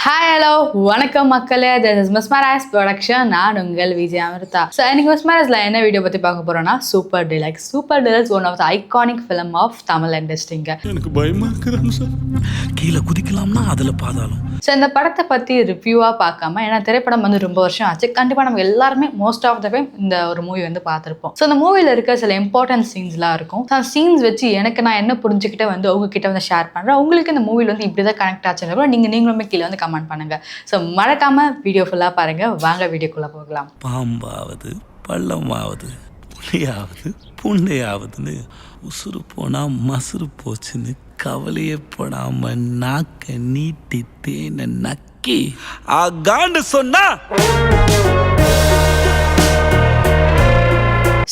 Hi hello வணக்கம் மக்களே, this is mesmerise production. நான் உங்கள் விஜய் அமிர்தா. ஸோ இன்னைக்கு மிஸ்மரைஸில் என்ன வீடியோ பற்றி பார்க்க போகிறோன்னா super deluxe. Super deluxe one of the iconic film of Tamil இண்டஸ்ட்ரிங்க. எனக்கு பயமா இருக்கிறான் சார். கீழே குதிக்கலாம்னா அதில் பாதாளம். ஸோ இந்த படத்தை பற்றி ரிவ்யூவாக பார்க்காம, ஏன்னா திரைப்படம் வந்து ரொம்ப வருஷம் ஆச்சு, கண்டிப்பாக நம்ம எல்லாருமே மோஸ்ட் ஆஃப் த டைம் இந்த ஒரு மூவி வந்து பார்த்துருப்போம். ஸோ இந்த மூவியில் இருக்க சில இம்பார்ட்டன்ட் சீன்ஸ்லாம் இருக்கும். ஸோ அந்த சீன்ஸ் வச்சு எனக்கு நான் என்ன புரிஞ்சுக்கிட்ட வந்து உங்ககிட்ட வந்து ஷேர் பண்ணுறேன். உங்களுக்கு இந்த மூவியில் வந்து இப்படி தான் கனெக்ட் ஆச்சுன்னா கூட நீங்களுமே கீழே வந்து கமெண்ட் பண்ணுங்க. ஸோ மறக்காம வீடியோ ஃபுல்லாக பாருங்க. வாங்க வீடியோக்குள்ளே போகலாம். பாம்பாவது பள்ளமாவது புளியாவது புண்டையாவதுன்னு உசுறு போனா மசுறு போச்சுன்னு கவலையே படாம நாக்க நீட்டி தேனை நக்கி ஆகான்னு சொன்னா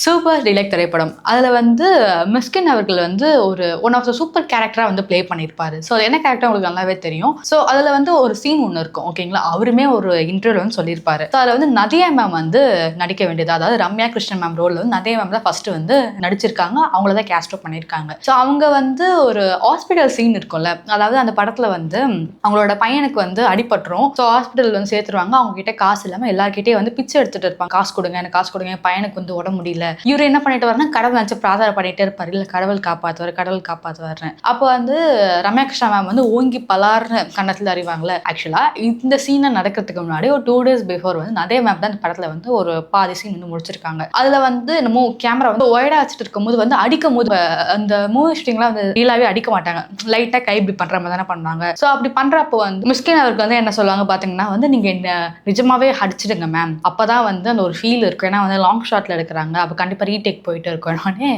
சூப்பர் டிலக்ஸ் திரைப்படம். அதில் வந்து மிஸ்கின் அவர்கள் வந்து ஒரு ஒன் ஆஃப் த சூப்பர் கேரக்டராக வந்து ப்ளே பண்ணியிருப்பாரு. ஸோ என்ன கேரக்டர் உங்களுக்கு நல்லாவே தெரியும். ஸோ அதில் வந்து ஒரு சீன் ஒன்று இருக்கும், ஓகேங்களா? அவருமே ஒரு இன்டர்வியூ வந்து சொல்லியிருப்பாரு. ஸோ அதில் வந்து நதியா மேம் வந்து நடிக்க வேண்டியது, அதாவது ரம்யா கிருஷ்ணன் மேம் ரோலில் வந்து நதியா மேம் தான் ஃபர்ஸ்ட் வந்து நடிச்சிருக்காங்க. அவங்கள தான் கேஸ்ட் பண்ணியிருக்காங்க. ஸோ அவங்க வந்து ஒரு ஹாஸ்பிட்டல் சீன் இருக்கும்ல, அதாவது அந்த படத்தில் வந்து அவங்களோட பையனுக்கு வந்து அடிபட்டுரும். ஸோ ஹாஸ்பிட்டல் வந்து சேர்த்துருவாங்க. அவங்க கிட்ட காசு இல்லாமல் எல்லார்கிட்டே வந்து பிச்சை எடுத்துட்டு இருப்பாங்க. காசு கொடுங்க, எனக்கு காசு கொடுங்க, என் பையனுக்கு வந்து உடம்பு முடியல. இவர் என்ன பண்ணிட்டு வரனா, கடவுள் நினைச்சு பிரார்த்தனை பண்ணிட்டே இருப்பாரு, இல்ல கடவுள் காப்பாத்துவார், கடவுள் காப்பாத்துவார்னு. அப்போ வந்து ரம்யா கிருஷ்ணா மேம் வந்து ஓங்கி பலார்னு கண்ணத்துல அறிவாங்கல்ல. ஆக்சுவலா இந்த சீனை நடக்கிறதுக்கு முன்னாடி ஒரு 2 days பிஃபோர் வந்து அதே மேம் தான் இந்த படத்துல வந்து ஒரு பாதி சீன் வந்து முடிச்சிருக்காங்க. அதுல வந்து நம்ம கேமரா வந்து ஒய்டா வச்சுட்டு இருக்கும்போது வந்து அடிக்கும் போது அந்த மூவி ஷூட்டிங்லாம் வந்து ரீலாவே அடிக்க மாட்டாங்க, லைட்டா கை இப்படி பண்ற மாதிரி தானே பண்ணாங்க. ஸோ அப்படி பண்றப்போ வந்து மிஸ்கின் அவருக்கு வந்து என்ன சொல்லுவாங்க பாத்தீங்கன்னா வந்து, நீங்க என்ன நிஜமாவே அடிச்சிடுங்க மேம், அப்பதான் வந்து அந்த ஒரு ஃபீல் இருக்கும். ஏன்னா வந்து லாங் ஷாட்ல எடுக்கிறாங்க, அப்போ கண்டிப்பா ரீடேக் போயிட்டு இருக்கோன்னே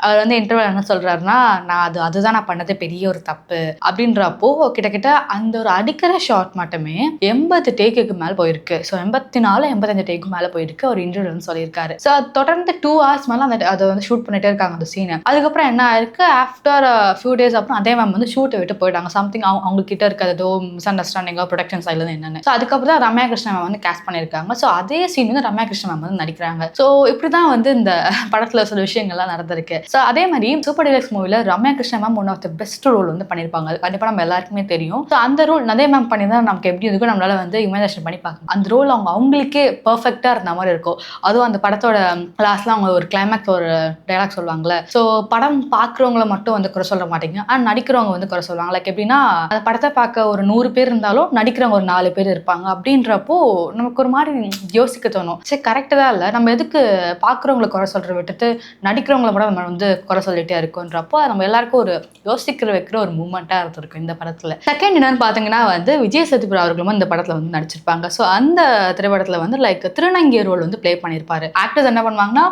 அவர் வந்து இன்டர்வியூ என்ன சொல்றாருன்னா, நான் அதுதான் நான் பண்ணது பெரிய ஒரு தப்பு அப்படின்றப்போ கிட்டத்தட்ட அந்த ஒரு அடிக்கிற ஷாட் மட்டுமே 80 டேக்குக்கு மேல போயிருக்கு. ஸோ 84 85 டேக்கு மேல போயிருக்கு அவர் இன்டர்வியூ வந்து சொல்லியிருக்காரு. ஸோ அது தொடர்ந்து 2 hours மேல அதை வந்து ஷூட் பண்ணிட்டே இருக்காங்க அந்த சீனை. அதுக்கப்புறம் என்ன ஆயிருக்கு, ஆஃப்டர் ஃபியூ டேஸ் அப்புறம் அதே மேம் வந்து ஷூட்டை விட்டு போயிட்டாங்க. சம்திங் அவங்க கிட்ட இருக்கிறது ஏதோ மிஸ் அண்டர்ஸ்டாண்டிங்கோ ப்ரொடக்ஷன் சைட்ல இருந்து என்னன்னு. ஸோ அதுக்கப்புறம் தான் ரம்யா கிருஷ்ணன் மேம் வந்து கேஸ்ட் பண்ணியிருக்காங்க. ஸோ அதே சீன் வந்து ரம்யா கிருஷ்ணன் மேம் வந்து நடிக்கிறாங்க. ஸோ இப்படிதான் வந்து இந்த படத்துல சில விஷயங்கள்லாம் நடந்திருக்கு. ஸோ அதே மாதிரி சூப்பர் டிலக்ஸ் மூவில Ramya Krishnan ma'am one of the best role வந்து பண்ணியிருப்பாங்க. அது கண்டிப்பா நம்ம எல்லாருக்குமே தெரியும். ஸோ அந்த ரோல் நதே மேம் பண்ணி தான் நமக்கு எப்படி இருக்கும், நம்மளால வந்து இமேஜினேஷன் பண்ணி பார்க்கலாம். அந்த ரோல் அவங்களுக்கே பெர்ஃபெக்டா இருந்த மாதிரி இருக்கும். அதுவும் அந்த படத்தோட லாஸ்ட்ல அவங்க ஒரு கிளைமேக்ஸ் ஒரு டைலாக் சொல்லுவாங்கல்ல. ஸோ படம் பார்க்குறவங்கள மட்டும் வந்து குறை சொல்ல மாட்டீங்க, ஆனால் நடிக்கிறவங்க வந்து குறை சொல்லுவாங்க. லைக் எப்படின்னா, அந்த படத்தை பார்க்க ஒரு 100 பேர் இருந்தாலும் நடிக்கிறவங்க ஒரு 4 பேர் இருப்பாங்க. அப்படின்றப்போ நமக்கு ஒரு மாதிரி யோசிக்க தோணும், சரி கரெக்டு தான் இல்லை, நம்ம எதுக்கு பார்க்குறவங்களை குறை சொல்ற விட்டுட்டு நடிக்கிறவங்கள கூட நம்ம வந்து குறை சொல்லிட்டே இருக்கோன்றப்போ நம்ம எல்லாருக்கும் ஒரு யோசிக்கிற வைக்கிற ஒரு மூமெண்ட்டாக இருந்திருக்கும் இந்த படத்தில். செகண்ட் என்னன்னு பார்த்தீங்கன்னா வந்து விஜய் சேதுபதி அவர்களும் இந்த படத்தில் வந்து நடிச்சிருப்பாங்க. ஸோ அந்த திரைப்படத்தில் வந்து லைக் திருநங்கை ரோல் வந்து ப்ளே பண்ணியிருப்பாரு. ஆக்டர்ஸ் என்ன பண்ணுவாங்கன்னா,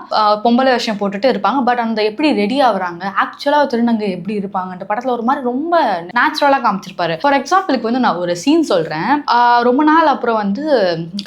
பொம்பளை விஷயம் போட்டுட்டு இருப்பாங்க, பட் அந்த எப்படி ரெடி ஆகுறாங்க, ஆக்சுவலாக திருநங்கை எப்படி இருப்பாங்கன்ற படத்தில் ஒரு மாதிரி ரொம்ப நேச்சுரலாக காமிச்சிருப்பாரு. ஃபார் எக்ஸாம்பிளுக்கு வந்து நான் ஒரு சீன் சொல்கிறேன். ரொம்ப நாள் அப்புறம் வந்து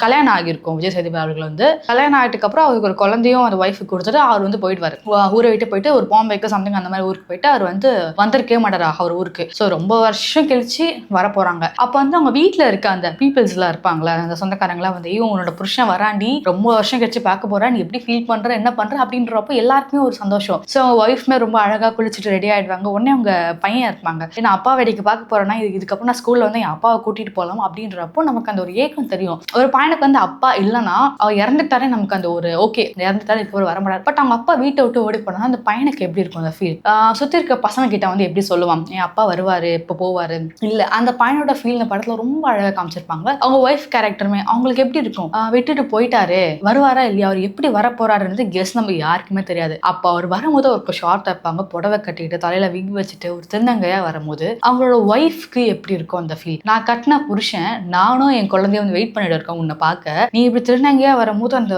கல்யாணம் ஆகியிருக்கும் விஜய் சேதுபதி அவர்கள் வந்து. கல்யாணம் ஆகிட்டுக்கு அப்புறம் அவருக்கு ஒரு குழந்தையும் அந்த ஒய்ஃபுக்கு கொடுத்துட்டு அவர் வந்து போயிடுவார். ஊரை விட்டு போயிட்டு ஒரு பாம்பேக்கு சம்திங் அந்த மாதிரி ஊருக்கு போயிட்டு அவர் வந்து வந்திருக்கவே மாட்டார் அவர் ஊருக்கு. ஸோ ரொம்ப வருஷம் கழிச்சு வர போறாங்க. அப்போ வந்து அவங்க வீட்டில் இருக்க அந்த பீப்புள்ஸ்லாம் இருப்பாங்களா, அந்த சொந்தக்காரங்களாம் வந்து, உன்னோட புருஷன் வராண்டி, ரொம்ப வருஷம் கழிச்சு பார்க்க போறா, நீ எப்படி ஃபீல் பண்ற, என்ன பண்ற அப்படின்றப்போ எல்லாருக்குமே ஒரு சந்தோஷம். ஸோ அவங்க ஒய்ஃப்மே ரொம்ப அழகா குளிச்சுட்டு ரெடி ஆயிடுவாங்க. உடனே அவங்க பையன் இருப்பாங்க, ஏன்னா அப்பா வேடிக்கை பார்க்க போறேன்னா இதுக்கப்புறம் நான் ஸ்கூல்ல வந்து என் அப்பாவை கூட்டிட்டு போகலாம் அப்படின்றப்போ நமக்கு அந்த ஒரு ஏக்கம் தெரியும். ஒரு பையனுக்கு வந்து அப்பா இல்லைன்னா அவர் இறந்துட்டாரே நமக்கு அந்த ஒரு ஓகே, இறந்துட்டாரு இப்போ வர முடியாது. பட் அவங்க அப்பா வீட்டை விட்டு ஓடி போனா அந்த பையனுக்கு எப்படி இருக்கும் அந்த ஃபீல், சுத்தி இருக்க பசங்க கிட்ட வந்து எப்படி சொல்லுவான், என் அப்பா வருவாரு இப்போ போவாரு இல்ல, அந்த பையனோட ஃபீல் இந்த படத்துல ரொம்ப அழகா காமிச்சிருப்பாங்க. அவங்க ஒய்ஃப் கேரக்டருமே அவங்களுக்கு எப்படி இருக்கும், விட்டுட்டு போயிட்டாரு, வருவாரா இல்லையா, அவர் எப்படி வர போறாருன்றது கெஸ் நம்ம யாருக்குமே தெரியாது. அப்ப அவர் வரும்போது ஒரு ஷார்ட் வைப்பாங்க, புடவை கட்டிட்டு தலையில விக் வச்சுட்டு ஒரு திருநங்கையா வரும்போது அவங்களோட ஒய்ஃப்க்கு எப்படி இருக்கும் அந்த ஃபீல், நான் கட்டின புருஷன் நானும் என் குழந்தைய வந்து வெயிட் பண்ணிட்டு இருக்கோம் உன்னை பார்க்க, நீ இப்படி திருநங்கையா வரும்போது அந்த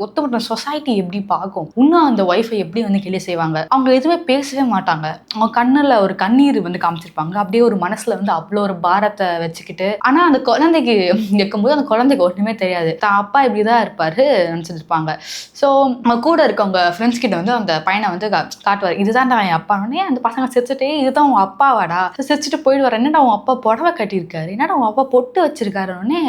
ஒத்துமொத்த சொசைட்டி எப்படி பார்க்கும், இன்னும் அந்த ஒய்ஃபை எப்படி வந்து கிளி செய்வாங்க. அவங்க எதுவுமே பேசவே மாட்டாங்க, அவங்க கண்ணுல ஒரு கண்ணீர் வந்து காமிச்சிருப்பாங்க. அப்படியே ஒரு மனசுல வந்து அவ்வளோ ஒரு பாரத்தை வச்சுக்கிட்டு, ஆனா அந்த குழந்தைக்கு இருக்கும்போது அந்த குழந்தைக்கு ஒன்றுமே தெரியாது, தான் அப்பா இப்படிதான் இருப்பாரு நினைச்சிருப்பாங்க. ஸோ அவங்க கூட இருக்கவங்க ஃப்ரெண்ட்ஸ் கிட்ட வந்து அந்த பையனை வந்து காட்டுவார், இதுதான் என் அப்பானே. அந்த பசங்க சிரிச்சுட்டே, இதுதான் உன் அப்பாவாடா, சிரிச்சுட்டு போயிடுவார். என்னடா உன் அப்பா புடவை கட்டியிருக்காரு, என்னடா உன் அப்பா பொட்டு வச்சிருக்காருன்னே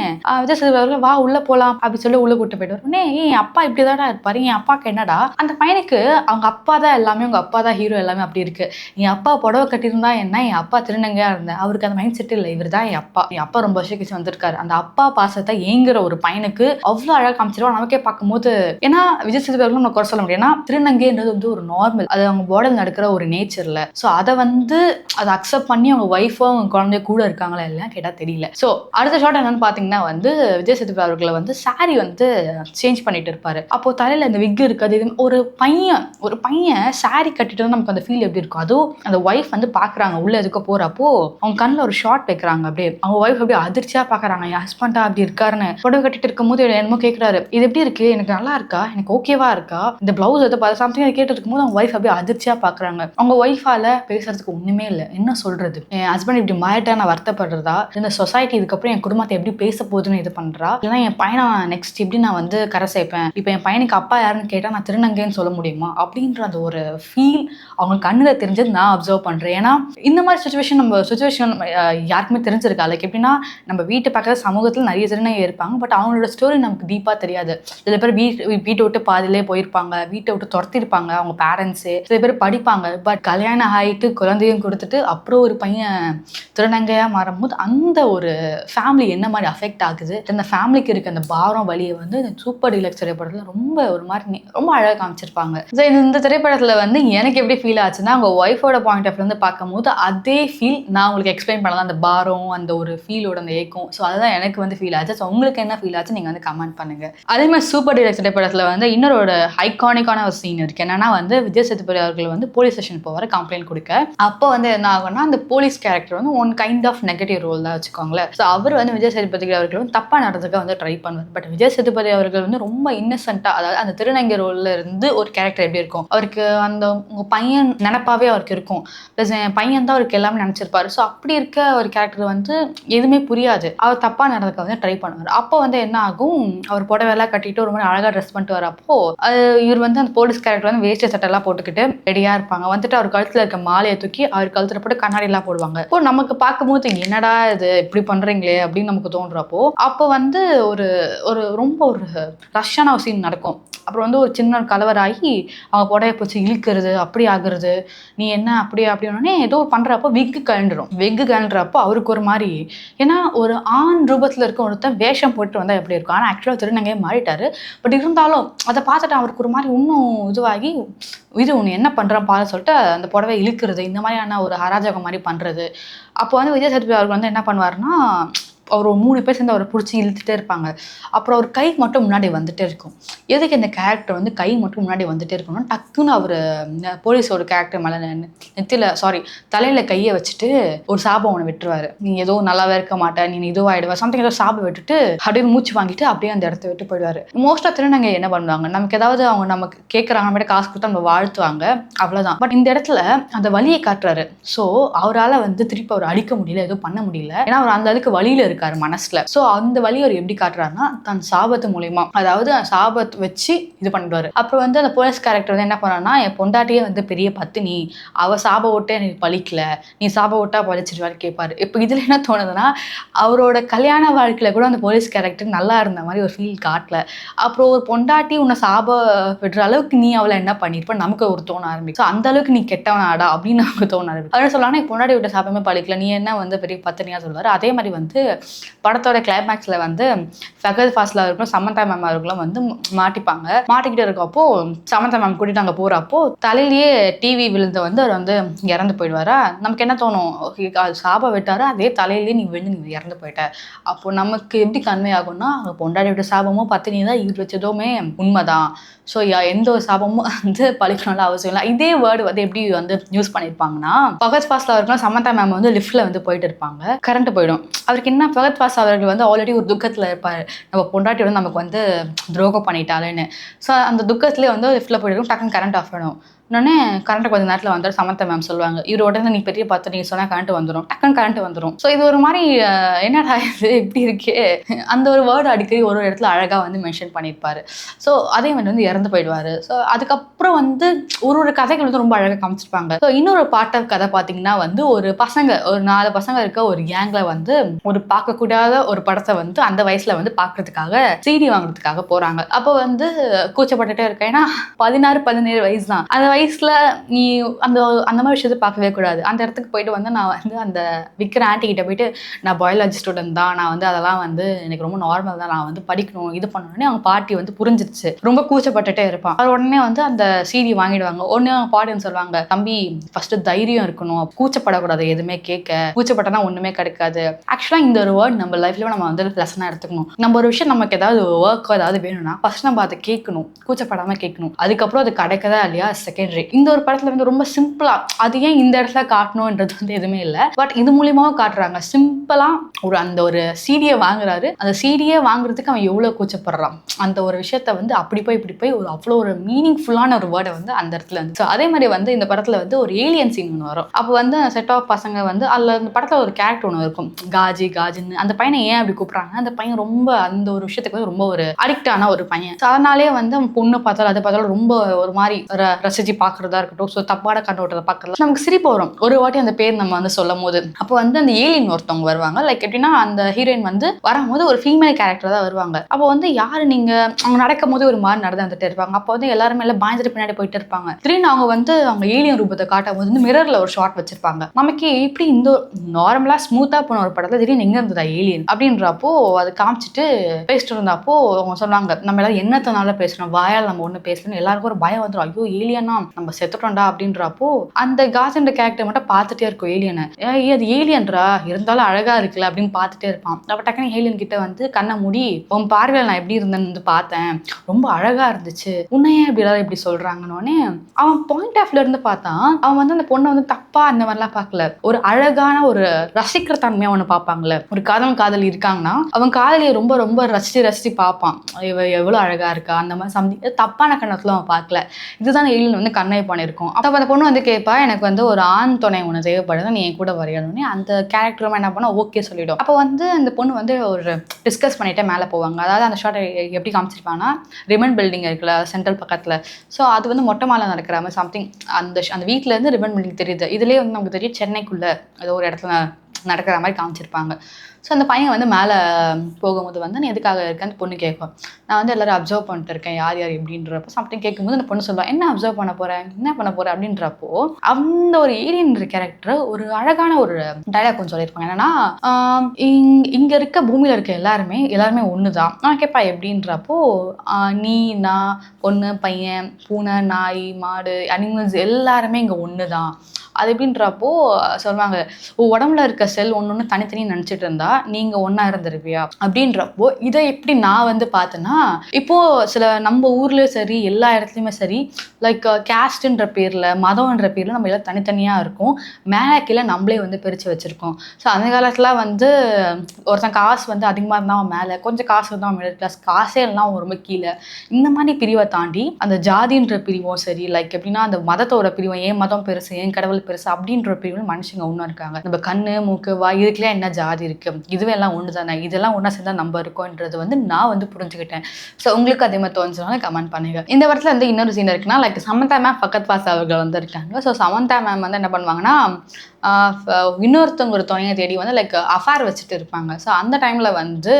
விஜய் சேதுபதி வா உள்ள போலாம் அப்படின்னு சொல்லி உள்ள கூட்டு போயிட்டு வரனே, என் அப்பா இப்படிதான் இருப்பாரு, என் அப்பாவுக்கு என்ன என்னடா அந்த பையனுக்கு அவங்க அப்பா தான் எல்லாமே, உங்க அப்பா தான் ஹீரோ எல்லாமே அப்படி இருக்கு. என் அப்பா புடவை கட்டியிருந்தா என்ன, என் அப்பா திருநங்கையா இருந்தேன், அவருக்கு அந்த மைண்ட் செட் இல்லை, இவர் தான் என் அப்பா ரொம்ப வருஷம் கழிச்சு வந்திருக்காரு. அந்த அப்பா பாசத்தை ஏங்குற ஒரு பையனுக்கு அவ்வளோ அழகாக காமிச்சிருவோம். நமக்கே பார்க்கும்போது ஏன்னா விஜய் சேதுபதி அவர்களும் நம்ம குறை சொல்ல முடியும். ஏன்னா திருநங்கைன்றது வந்து ஒரு நார்மல், அது அவங்க பாடியில் நடக்கிற ஒரு நேச்சர்ல. ஸோ அதை வந்து அதை அக்செப்ட் பண்ணி அவங்க ஒய்ஃபோ அவங்க குழந்தைய கூட இருக்காங்களா இல்லையா கேட்டால் தெரியல. ஸோ அடுத்த ஷார்ட் என்னன்னு பார்த்தீங்கன்னா வந்து விஜய் சேதுபதி அவர்களை வந்து சாரி வந்து சேஞ்ச் பண்ணிட்டு இருப்பாரு. அப்போ தலையில இந்த விக் இருக்காது. ஒரு பையன் சாரி கட்டிட்டு வந்து நமக்கு அந்த ஃபீல் எப்படி இருக்கும். அதுவும் அந்த ஒய்ஃப் வந்து பாக்குறாங்க உள்ள எதுக்க போறப்போ அவங்க கண்ணில் ஒரு ஷார்ட் வைக்கிறாங்க. அப்படியே அவங்க ஒய்ஃப் அப்படியே அதிர்ச்சியா பாக்குறாங்க, என் ஹஸ்பண்டா அப்படி இருக்காருன்னு. புடவை கட்டிட்டு இருக்கும் போது என்னமோ கேட்கிறாரு, இது எப்படி இருக்கு, எனக்கு நல்லா இருக்கா, எனக்கு ஓகேவா இருக்கா, இந்த பிளவுஸ் எதை பார்த்து சம்திங் கேட்டு இருக்கும் போது அவங்க ஒய்ஃப் அப்படியே அதிர்ச்சியா பாக்குறாங்க. அவங்க ஒய்ஃபால பேசுறதுக்கு ஒண்ணுமே இல்லை. என்ன சொல்றது, என் ஹஸ்பண்ட் இப்படி மாறிட்டா நான் வருத்தப்படுறதா, இந்த சொசைட்டி இதுக்கப்புறம் என் குடும்பத்தை எப்படி பேச போகுதுன்னு இது பண்றா, இல்லைன்னா என் பையனை நெக்ஸ்ட் எப்படி நான் வந்து கரை சேர்ப்பேன், இப்போ என் பையனுக்கு அப்பா யாருன்னு கேட்டா நான் திருநங்கைன்னு சொல்ல முடியுமா அப்படின்ற அந்த ஒரு ஃபீல் அவங்க கண்ணில் தெரிஞ்சது நான் அப்சர்வ் பண்றேன். ஏன்னா இந்த மாதிரி சுச்சுவேஷன் யாருக்குமே தெரிஞ்சிருக்கா. லைக் எப்படின்னா நம்ம வீட்டு பக்கத்துல சமூகத்தில் நிறைய திருநங்கை இருப்பாங்க, பட் அவங்களோட ஸ்டோரி நமக்கு டீப்பா தெரியாது. சில பேர் வீட்டை விட்டு பாதிலே போயிருப்பாங்க, வீட்டை விட்டு துரத்திருப்பாங்க அவங்க பேரண்ட்ஸு, சில பேர் படிப்பாங்க, பட் கல்யாணம் ஆகிட்டு குழந்தையும் கொடுத்துட்டு அப்புறம் ஒரு பையன் திருநங்கையா மாறும்போது அந்த ஒரு ஃபேமிலி என்ன மாதிரி அஃபெக்ட் ஆகுது, அந்த ஃபேமிலிக்கு இருக்க அந்த பாரம் வழியை வந்து இந்த சூப்பர் டீலக்ஸ் திரைப்படத்தில் ரொம்ப ஒரு மாதிரி ரொம்ப அழகாக காமிச்சிருப்பாங்க. இந்த திரைப்படத்தில் வந்து எனக்கு எப்படி ஃபீல் ஆச்சுன்னா, அவங்க ஒய்ஃபோட பாயிண்ட் ஆஃப் வந்து பார்க்கும்போது அதே ஃபீல் நான் உங்களுக்கு எக்ஸ்பிளைன் பண்ணலாம், அந்த பாரம் அந்த ஒரு ஃபீலோட அந்த ஏக்கம். ஸோ அதுதான் எனக்கு வந்து ஃபீல் ஆச்சு. ஸோ உங்களுக்கு என்ன ஃபீல் ஆச்சு நீங்கள் வந்து கமெண்ட் பண்ணுங்க. அதே மாதிரி சூப்பர் டீலக்ஸ் திரைப்படத்தில் வந்து இன்னொரு ஐகானிக்கான ஒரு சீன் இருக்கு. என்னன்னா வந்து விஜய் சேதுபதி அவர்கள் வந்து போலீஸ் ஸ்டேஷன் போவார் கம்ப்ளைண்ட் கொடுக்க. அப்போ வந்து என்ன ஆகும்னா அந்த போலீஸ் கேரக்டர் வந்து one kind of negative role தான் வச்சுக்கோங்களேன். ஸோ அவர் வந்து விஜய் சேதுபதி அவர்கள் வந்து தப்பா நடந்துக்க வந்து ட்ரை பண்ணுவார். பட் விஜய் சேதுபதி அவர்கள் வந்து ரொம்ப இன்னசென்ட்டா, அதாவது அந்த திருநங்கை ரோல்ல இருந்து ஒரு கேரக்டர் எப்படி இருக்கும், அவருக்கு அந்த உங்க பையன் நினைப்பாவே அவருக்கு இருக்கும். ப்ளஸ் என் பையன் தான் அவருக்கு எல்லாமே நினைச்சிருப்பாரு. ஸோ அப்படி இருக்க ஒரு கேரக்டர் வந்து எதுவுமே புரியாது, அவர் தப்பா நடந்துக்க வந்து ட்ரை பண்ணுவார். அப்போ வந்து என்ன ஆகும், அவர் புடவைலாம் கட்டிட்டு ஒரு மாதிரி அழகா ட்ரெஸ் பண்ணிட்டு வரப்போ இவர் வந்து அந்த போலீஸ் கேரக்டர் வந்து வேஷ்டி சட்டெல்லாம் போட்டுக்கிட்டு ரெடியா இருப்பாங்க. வந்துட்டு அவர் கழுத்துல இருக்க மாலையை தூக்கி அவர் கழுத்துல போட்டு கண்ணாடி எல்லாம் போடுவாங்க. இப்போ நமக்கு பார்க்கும்போது என்னடா இது இப்படி பண்றீங்களே அப்படின்னு நமக்கு தோன்றப்போ அப்போ வந்து ஒரு ரொம்ப ஒரு ரஷ்ஷான ஒரு சீன் நடக்கும். அப்புறம் வந்து ஒரு சின்ன கலவராகி அவங்க புடைய போச்சு இழுக்கிறது, அப்படி ஆகுறது, நீ என்ன அப்படின்னே ஏதோ பண்ணுறப்போ விக்கு கழண்டுறப்போ அவருக்கு ஒரு மாதிரி, ஏன்னா ஒரு ஆண் ரூபத்தில் இருக்க ஒருத்தன் வேஷம் போட்டு வந்தால் எப்படி இருக்கும், ஆனால் ஆக்சுவலாக திருநங்கையே மாறிட்டாரு. பட் இருந்தாலும் அதை பார்த்துட்டு அவருக்கு ஒரு மாதிரி இன்னும் இதுவாகி இது ஒன்று என்ன பண்ணுறான் பாரு சொல்லிட்டு அந்த புடவை இழுக்கிறது, இந்த மாதிரியான ஒரு அராஜகம் மாதிரி பண்ணுறது. அப்போ வந்து விஜய் சேதுபதி அவர்கள் வந்து என்ன பண்ணுவாருன்னா, அவர் 3 பேர் சேர்ந்து அவரை பிடிச்சி இழுத்துட்டே இருப்பாங்க. அப்புறம் அவர் கை மட்டும் முன்னாடி வந்துட்டே இருக்கும். எதுக்கு இந்த கேரக்டர் வந்து கை மட்டும் முன்னாடி வந்துட்டே இருக்கணும், டக்குன்னு அவர் போலீஸோட கேரக்டர் மேலே தலையில கையை வச்சுட்டு ஒரு சாபம் ஒன்று விட்டுருவாரு. நீ ஏதோ நல்லாவே இருக்க மாட்டேன், நீ இதுவாகிடுவா சம்திங், ஏதோ சாபம் விட்டுட்டு அப்படியே மூச்சு வாங்கிட்டு அப்படியே அந்த இடத்த விட்டு போயிடுவாரு. மோஸ்ட்டாக திருநங்கை என்ன பண்ணுவாங்க, நமக்கு ஏதாவது அவங்க நமக்கு கேட்குறாங்க, நம்ம காசு கொடுத்து நம்ம வாழ்த்துவாங்க, அவ்வளோதான். பட் இந்த இடத்துல அந்த வலியை காட்டுறாரு. ஸோ அவரால் வந்து திருப்பி அவர் அடிக்க முடியல, எதுவும் பண்ண முடியல, ஏன்னா அவர் அந்த அளவுக்கு வலியில இருக்காரு மனசுல. சோ அந்த வலி அவர் எப்படி காட்டுறாருன்னா தன் சாபத்து மூலமா, அதாவது சாபத்து வச்சு இது பண்ணிடுவாரு. அப்புறம் வந்து அந்த போலீஸ் கேரக்டர் வந்து என்ன பண்ணான்னா, என் பொண்டாட்டியே வந்து பெரிய பத்தினி, அவ சாப ஓட்டே எனக்கு பழிக்கல, நீ சாப ஓட்டா பழிச்சிருவாரு கேட்பாரு. இப்போ இதுல என்ன தோணுதுன்னா, அவரோட கல்யாண வாழ்க்கையில கூட அந்த போலீஸ் கேரக்டர் நல்லா இருந்த மாதிரி ஒரு ஃபீல் காட்டல. அப்புறம் ஒரு பொண்டாட்டி உன்னை சாப விடுற அளவுக்கு நீ அவளை என்ன பண்ணிருப்ப நமக்கு ஒரு தோண ஆரம்பிக்கும். அந்த அளவுக்கு நீ கெட்டவனாடா அப்படின்னு நமக்கு தோண ஆரம்பிக்கும். அவர் சொல்லலாம், என் பொண்டாட்டி விட்ட சாபமே பழிக்கல, நீ என்ன வந்து பெரிய பத்தினியா சொல்லுவாரு. அதே மாதிரி வந்து படத்தோட கிளைமேக்ஸ்ல வந்து ஃபகத் ஃபாசில் அவர்களும் சமந்தா மேம் அவர்களும் வந்து மாட்டிக்கிட்டு இருக்கப்போ சமந்தா மேம் கூட்டிட்டு அங்கே போறப்போ தலையிலேயே டிவி விழுந்து வந்து அவர் வந்து இறந்து போயிடுவாரா. நமக்கு என்ன தோணும், அது சாபம் விட்டாரு, அதே தலையிலேயே நீ விழுந்து நீ இறந்து போயிட்ட. அப்போ நமக்கு எப்படி கன்வே ஆகும்னா, அங்கே பொண்டாடி விட்ட சாபமும் பத்தினி தான் இது வச்சதுமே உண்மைதான். ஸோ எந்த ஒரு சாபமும் வந்து பழிக்கணும்ல அவசியம் இல்லை. இதே வேர்டு வந்து எப்படி வந்து யூஸ் பண்ணியிருப்பாங்கன்னா, ஃபகத் ஃபாசில் அவர்களும் சமந்தா மேம் வந்து லிஃப்ட்ல வந்து போயிட்டு இருப்பாங்க, கரண்ட் போயிடும். அவருக்கு என்ன, ஃபகத் ஃபாசில் அவர்கள் வந்து ஆல்ரெடி ஒரு துக்கத்தில் இருப்பார், நம்ம பொண்டாட்டி வந்து நமக்கு வந்து துரோகம் பண்ணிட்டாலுன்னு. ஸோ அந்த துக்கத்துலேயே வந்து லிஃப்ட்டில் போயிட்டு டக்குன்னு கரண்ட் ஆஃப் ஆகிடும். உடனே கரண்ட் கொஞ்சம் நேரத்தில் வந்துடும். சமந்தா மேம் சொல்லுவாங்க, இவர் உடனே நீ பெரிய பார்த்து நீ சொன்னால் கரண்ட் வந்துடும், டக்குன்னு கரண்ட் வந்துடும். ஸோ இது ஒரு மாதிரி என்னடா இது இப்படி இருக்கே, அந்த ஒரு வேர்டு அடிக்கடி ஒரு இடத்துல அழகாக வந்து மென்ஷன் பண்ணியிருப்பாரு. ஸோ அதே மாதிரி வந்து இறந்து போயிடுவார். ஸோ அதுக்கப்புறம் வந்து ஒரு கதைகள் வந்து ரொம்ப அழகாக காமிச்சிருப்பாங்க. ஸோ இன்னொரு பார்ட் ஆஃப் கதை பார்த்தீங்கன்னா வந்து ஒரு 4 பசங்க இருக்க ஒரு கேங்கில் வந்து ஒரு பார்க்கக்கூடாத ஒரு படத்தை வந்து அந்த வயசில் வந்து பார்க்கறதுக்காக சிடி வாங்குறதுக்காக போகிறாங்க. அப்போ வந்து கூச்சப்பட்டுட்டே இருக்கேன், ஏன்னா 16-17 வயசு தான். அந்த வயசில் நீ அந்த அந்த மாதிரி விஷயத்தை பார்க்கவே கூடாது. அந்த இடத்துக்கு போயிட்டு வந்து நான் வந்து அந்த விற்கிற ஆண்டி கிட்ட போயிட்டு நான் பயாலஜி ஸ்டூடெண்ட் தான், நான் வந்து அதெல்லாம் வந்து எனக்கு ரொம்ப நார்மல் தான், நான் வந்து படிக்கணும் இது பண்ணணும்னே அவங்க பாட்டி வந்து புரிஞ்சிருச்சு. ரொம்ப கூச்சப்பட்டுட்டே இருப்பான். அது உடனே வந்து அந்த சிடி வாங்கிடுவாங்க. உடனே அவங்க பாட்டின்னு சொல்லுவாங்க, தம்பி ஃபர்ஸ்ட் தைரியம் இருக்கணும், கூச்சப்படக்கூடாது, எதுவுமே கேட்க கூச்சப்பட்டனா ஒண்ணுமே கிடைக்காது. ஆக்சுவலா இந்த ஒரு வேர்ட் நம்ம லைஃப்ல நம்ம வந்து லெசனா எடுத்துக்கணும். நம்ம ஒரு விஷயம் நமக்கு ஏதாவது ஒர்க் ஏதாவது வேணும்னா ஃபர்ஸ்ட் நம்ம அதை கேட்கணும், கூச்சப்படாம கேட்கணும். அதுக்கப்புறம் அது கிடைக்கதா இல்லையா செகண்டரி. இந்த ஒரு படத்துல வந்து ரொம்ப சிம்பிளா அது ஏன் இந்த இடத்துல காட்டணும்ன்றது வந்து எதுவுமே இல்லை, பட் இது மூலியமாவும் காட்டுறாங்க. சிம்பிளா அந்த ஒரு சீடியை வாங்குறாரு, அந்த சீடியை வாங்குறதுக்கு அவன் எவ்வளவு கூச்சப்படுறான், அந்த ஒரு விஷயத்த வந்து அப்படி போய் இப்படி போய் ஒரு அவ்வளோ ஒரு மீனிங்ஃபுல்லான ஒரு வேர்டை வந்து அந்த இடத்துல இருந்து. ஸோ அதே மாதிரி வந்து இந்த படத்துல வந்து ஒரு ஏலியன் சீன் ஒன்று வரும். அப்போ வந்து செட் ஆஃப் பசங்க வந்து அதில் இந்த படத்துல ஒரு கேரக்டர் ஒன்று இருக்கும், காஜின்னு. அந்த பையனை ஏன் அப்படி கூப்பிட்றாங்க, அந்த பையன் ரொம்ப அந்த ஒரு விஷயத்துக்கு வந்து ரொம்ப ஒரு அடிக்ட் ஆன ஒரு பையன். ஸோ அதனாலே வந்து அவன் பொண்ணு பார்த்தாலும் அதை பார்த்தாலும் ரொம்ப ஒரு மாதிரி ரசிச்சு பார்க்கறதா இருக்கட்டும், ஸோ தப்பான கண்ணோட்டத்தை பார்க்கறது நமக்கு சிரிப்பு வரும் ஒரு வாட்டி அந்த பேர் நம்ம வந்து சொல்லும் போது. அப்போ வந்து அந்த ஏலியன் ஒருத்தவங்க வருவாங்க. லைக் எப்படின்னா அந்த ஹீரோயின் வந்து வரும்போது ஒரு ஃபீமேல் கேரக்டர் தான் வருவாங்க. அப்போ வந்து யாரு நீங்க, அவங்க நடக்கும் போது ஒரு மாதிரி நடந்து வந்துட்டு இருப்பாங்க. அப்போ வந்து எல்லாருமே எல்லாம் பயந்துட்டு பின்னாடி போயிட்டு இருப்பாங்க. திடீர்னு அவங்க வந்து அவங்க ஏலியன் ரூபத்தை காட்டும் போது வந்து மிரர்ல ஒரு ஷாட் வச்சிருப்பாங்க. நமக்கு இப்படி இந்த நார்மலா ஸ்மூத்தா போன ஒரு படத்துல திடீர்னு எங்க இருந்ததா ஏலியன் அப்படின்றப்போ அது காமிச்சிட்டு பேசிட்டு இருந்தப்போ அவங்க சொன்னாங்க, நம்ம எல்லாரும் என்னத்தனால பேசுறோம், வாயால் நம்ம ஒண்ணு பேசணும், எல்லாருக்கும் ஒரு பயம் வந்துடும், ஐயோ ஏலியனா நம்ம செத்துட்டோம்டா அப்படின்றப்போ அந்த காஜன்ற கேரக்டர் மட்டும் பார்த்துட்டே இருக்கும் ஏலியனை. அது ஏலியன்ரா இருந்தாலும் அழகா இருக்குல்ல அப்படின்னு பார்த்துட்டே இருப்பான். அப்ப டக்குனு ஏலியன் கிட்ட வந்து கண்ணை மூடி, உன் பார்வையில் நான் எப்படி இருந்தேன்னு வந்து பார்த்தேன், ரொம்ப அழகா இருந்துச்சு, உன்னையே இப்படி எல்லாரும் இப்படி சொல்றாங்கன்னொடனே அவன் பாயிண்ட் ஆஃப்ல இருந்து பார்த்தான். அவன் வந்து அந்த பொண்ணை வந்து தப்பா அந்த மாதிரிலாம் பார்க்கல, ஒரு அழகான ஒரு ரசிக்கிற தன்மையா ஒன்று பார்ப்பாங்கல்ல. ஒரு காதல் இருக்காங்கன்னா அவன் காதலியை ரொம்ப ரொம்ப ரசிச்சு பார்ப்பான், இவ எவ்வளவு அழகா இருக்கா அந்த மாதிரி சம்திங் தப்பான கண்ணத்துல அவன் பார்க்கல. இதுதான் ஏலியன் வந்து கண்ணை பண்ணியிருக்கோம். அப்போ அந்த பொண்ணு வந்து கேட்பா, எனக்கு வந்து ஒரு ஆண் துணை ஒன்று தேவைப்படுது, நீ என் கூட வரையணும்னு. அந்த கேரக்டரும் என்ன பண்ணா ஓகே சொல்லிடும். அப்போ வந்து அந்த பொண்ணு வந்து ஒரு டிஸ்கஸ் பண்ணிட்டு மேலே போவாங்க. அதாவது அந்த ஷார்ட் எப்படி காமிச்சிருப்பாங்கன்னா, ரிமன் பில்டிங் இருக்குல்ல சென்ட்ரல் பக்கத்தில், ஸோ அது வந்து மொட்டை மாலை நடக்கிற மாதிரி சம்திங் அந்த வீட்டில் இருந்து ரிமன் பில்டிங் தெரியுது. இதுலேயே வந்து நமக்கு தெரியும் சென்னைக்குள்ள ஏதோ ஒரு இடத்துல நடக்கிற மாதிரி காமிச்சிருப்பாங்க. ஸோ அந்த பையன் வந்து மேலே போகும்போது வந்து நீ எதுக்காக இருக்க அந்த பொண்ணு கேட்கும், நான் வந்து எல்லாரும் அப்சர்வ் பண்ணிட்டு இருக்கேன் யார் யார் எப்படின்றப்போ சம்திங் கேட்கும்போது அந்த பொண்ணு சொல்லுவாள், என்ன அப்சர்வ் பண்ண போகிறேன், என்ன பண்ண போகிறேன் அப்படின்றப்போ அந்த ஒரு ஏலியன் கேரக்டர் ஒரு அழகான ஒரு டைலாக் கொஞ்சம் சொல்லியிருப்பாங்க. என்னன்னா, இங்கே இருக்க பூமியில் இருக்க எல்லாருமே ஒன்று தான். நான் கேட்பா எப்படின்றப்போ, நீ நான் பொண்ணு பையன் பூனை நாய் மாடு அனிமல்ஸ் எல்லாருமே இங்கே ஒன்று தான். அது எப்படின்றப்போ சொல்லுவாங்க, உடம்புல இருக்க செல் ஒன்று தனித்தனி நினச்சிட்டு இருந்தா நீங்கள் ஒன்றா இருந்திருப்பியா அப்படின்றப்போ இதை எப்படி நான் வந்து பார்த்தேன்னா, இப்போது சில நம்ம ஊர்லேயும் சரி எல்லா இடத்துலையுமே சரி லைக் கேஸ்ட்ன்ற பேரில் மதம்ன்ற பேரில் நம்ம எல்லாம் தனித்தனியாக இருக்கும், மேலே கீழே நம்மளே வந்து பிரித்து வச்சுருக்கோம். ஸோ அந்த காலத்தில் வந்து ஒருத்தன் காசு வந்து அதிகமாக இருந்தால் அவன் மேலே, கொஞ்சம் காசு இருந்தால் அவன் மிடில் கிளாஸ், காசே இல்லைனா அவன் ரொம்ப கீழே. இந்த மாதிரி பிரிவை தாண்டி அந்த ஜாதின்ற பிரிவும் சரி, லைக் எப்படின்னா அந்த மதத்தோட பிரிவும், ஏன் மதம் பெருசு ஏன் கடவுள் பெருசு அப்படின்ற பிரிவு மனுஷங்க ஒன்றும் இருக்காங்க. நம்ம கண்ணு மூக்கு வாய் இதுக்கெல்லாம் என்ன ஜாதி இருக்கு, இதுவே எல்லாம் ஒன்று தானே, இதெல்லாம் ஒன்றா சேர்ந்தா நம்ம இருக்கோன்றது வந்து நான் வந்து புரிஞ்சுக்கிட்டேன். ஸோ உங்களுக்கு அதே மாதிரி தோணுச்சுனாலும் கமெண்ட் பண்ணுங்க. இந்த இடத்துல வந்து இன்னொரு சீன் இருக்குன்னா, லைக் சமந்தா மேம் ஃபகத் ஃபாசில் அவர்கள் வந்து இருக்காங்க. ஸோ சமந்தா மேம் வந்து என்ன பண்ணுவாங்கன்னா, இன்னொருத்தவங்க ஒரு துணையை தேடி வந்து லைக் அஃபேர் வச்சுட்டு இருப்பாங்க. ஸோ அந்த டைம்ல வந்து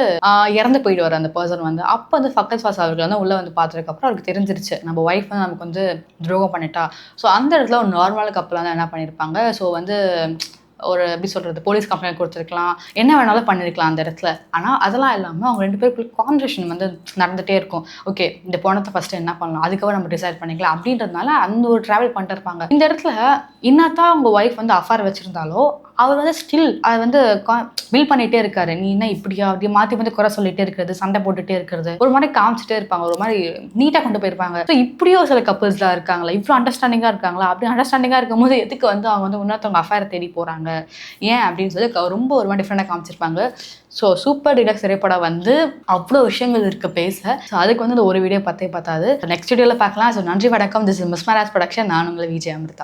இறந்து போயிடுவார் அந்த பர்சன் வந்து. அப்போ வந்து ஃபகத் ஃபாசில் அவர்கள் வந்து உள்ள வந்து பார்த்ததுக்கப்புறம் அவருக்கு தெரிஞ்சிருச்சு நம்ம ஒய்ஃப் வந்து நமக்கு வந்து துரோகம் பண்ணிட்டா. ஸோ அந்த இடத்துல ஒரு நார்மல் கப்பல் வந்து என்ன பண்ணியிருப்பாங்க, ஸோ வந்து ஒரு எப்படி சொல்கிறது, போலீஸ் கம்ப்ளைண்ட் கொடுத்துருக்கலாம், என்ன வேணாலும் பண்ணியிருக்கலாம் அந்த இடத்துல. ஆனால் அதெல்லாம் இல்லாமல் அவங்க 2 பேருக்குள்ள கான்வர்சேஷன் வந்து நடந்துகிட்டே இருக்கும். ஓகே இந்த பணத்தை ஃபஸ்ட்டு என்ன பண்ணலாம், அதுக்கப்புறம் நம்ம டிசைட் பண்ணிக்கலாம் அப்படின்றதுனால அந்த ஒரு ட்ராவல் பண்ணிட்டு இருப்பாங்க. இந்த இடத்துல என்னத்தான் அவங்க ஒய்ஃப் வந்து அஃபேர் வச்சுருந்தாலோ அவர் வந்து ஸ்டில் அதை வந்து பில் பண்ணிகிட்டே இருக்காரு. நீ என்ன இப்படியா அப்படி மாற்றி வந்து குறை சொல்லிகிட்டே இருக்கிறது, சண்டை போட்டுகிட்டே இருக்கிறது, ஒரு மாதிரி காமிச்சிட்டே இருப்பாங்க, ஒரு மாதிரி நீட்டாக கொண்டு போயிருப்பாங்க. ஸோ இப்படியும் சில கப்புள்ஸ்லாம் இருக்காங்களா, இவ்வளோ அண்டர்ஸ்டாண்டிங்காக இருக்காங்களா, அப்படி அண்டர்ஸ்டாண்டிங்காக இருக்கும்போது எதுக்கு வந்து அவங்க வந்து இன்னொருத்தவங்க அஃபேரை தேடி போகிறாங்க ஏன் அப்படின்னு சொல்லி ரொம்ப ஒரு மாதிரி டிஃப்ரெண்டாக காமிச்சிருப்பாங்க. ஸோ சூப்பர் டீலக்ஸ் திரைப்படம் வந்து அவ்வளோ விஷயங்கள் இருக்குது பேச. ஸோ அதுக்கு வந்து இந்த ஒரு வீடியோ பத்தாது. நெக்ஸ்ட் வீடியோவில் பார்க்கலாம். ஸோ நன்றி, வணக்கம். திஸ் இஸ் மிஸ்மராஜ் ப்ரொடக்ஷன். நான் உங்களை விஜய் அமிர்தா.